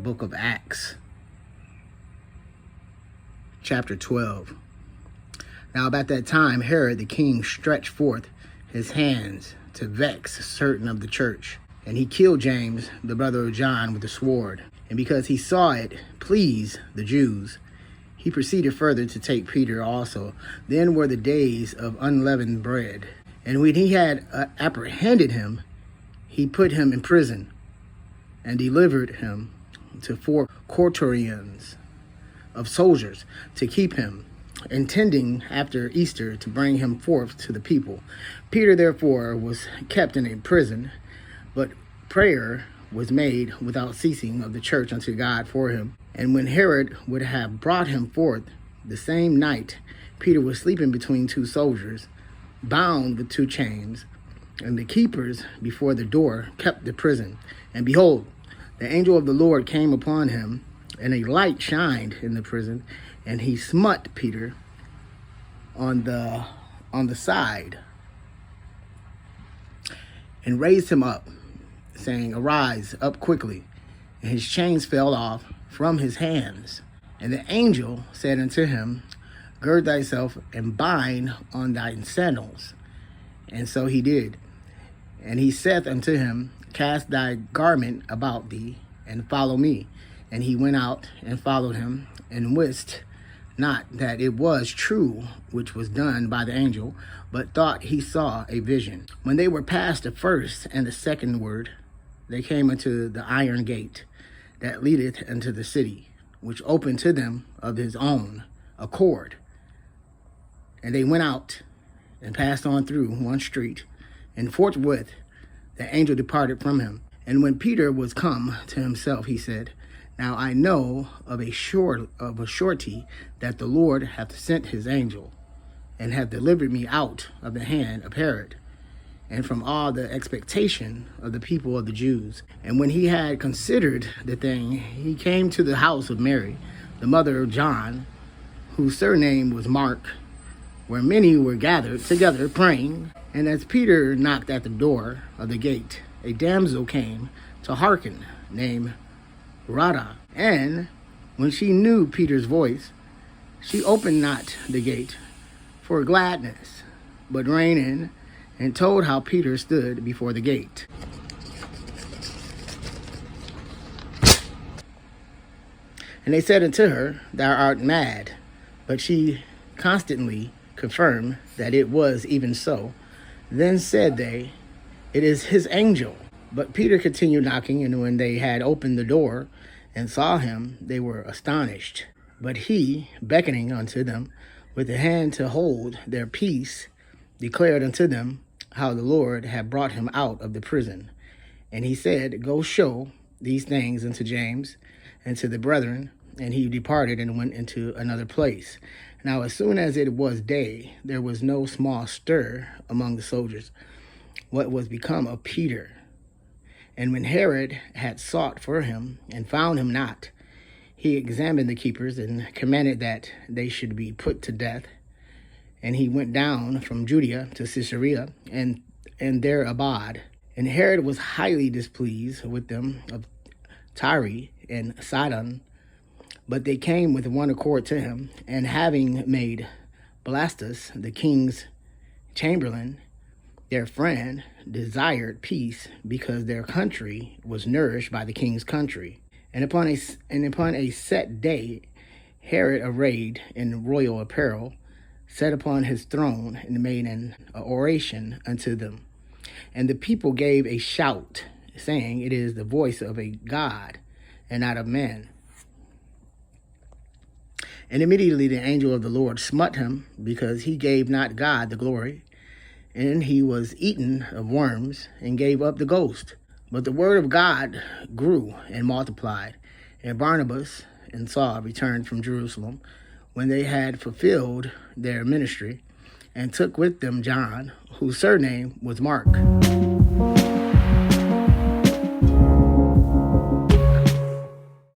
book of Acts, chapter 12. Now about that time, Herod the king stretched forth his hands to vex certain of the church, and he killed James, the brother of John, with the sword. And because he saw it please the Jews, he proceeded further to take Peter also. Then were the days of unleavened bread. And when he had apprehended him, he put him in prison and delivered him to 4 quaternions of soldiers to keep him, intending after Easter to bring him forth to the people. Peter therefore was kept in a prison, but prayer was made without ceasing of the church unto God for him. And when Herod would have brought him forth the same night, Peter was sleeping between 2 soldiers, bound with 2 chains, and the keepers before the door kept the prison. And behold, the angel of the Lord came upon him, and a light shined in the prison, and he smote Peter on the side, and raised him up, saying, Arise up quickly. And his chains fell off from his hands. And the angel said unto him, Gird thyself and bind on thine sandals. And so he did. And he saith unto him, Cast thy garment about thee, and follow me. And he went out and followed him, and wist not that it was true which was done by the angel, but thought he saw a vision. When they were past the first and the second word, they came unto the iron gate that leadeth into the city, which opened to them of his own accord. And they went out and passed on through one street, and forthwith the angel departed from him. And when Peter was come to himself, he said, Now I know of a surety that the Lord hath sent his angel, and hath delivered me out of the hand of Herod, and from all the expectation of the people of the Jews. And when he had considered the thing, he came to the house of Mary, the mother of John, whose surname was Mark, where many were gathered together praying. And as Peter knocked at the door of the gate, a damsel came to hearken, named Rhoda. And when she knew Peter's voice, she opened not the gate for gladness, but ran in and told how Peter stood before the gate. And they said unto her, Thou art mad. But she constantly confirmed that it was even so. Then said they, It is his angel. But Peter continued knocking, and when they had opened the door and saw him, they were astonished. But he, beckoning unto them with the hand to hold their peace, declared unto them how the Lord had brought him out of the prison. And he said, Go show these things unto James and to the brethren. And he departed and went into another place. Now as soon as it was day, there was no small stir among the soldiers, what was become of Peter. And when Herod had sought for him and found him not, he examined the keepers and commanded that they should be put to death. And he went down from Judea to Caesarea, and there abode. And Herod was highly displeased with them of Tyre and Sidon, but they came with one accord to him, and having made Blastus, the king's chamberlain, their friend, desired peace, because their country was nourished by the king's country. And upon a set day, Herod, arrayed in royal apparel, sat upon his throne and made an oration unto them. And the people gave a shout, saying, It is the voice of a God, and not of man. And immediately the angel of the Lord smote him, because he gave not God the glory. And he was eaten of worms, and gave up the ghost. But the word of God grew and multiplied. And Barnabas and Saul returned from Jerusalem, when they had fulfilled their ministry, and took with them John, whose surname was Mark.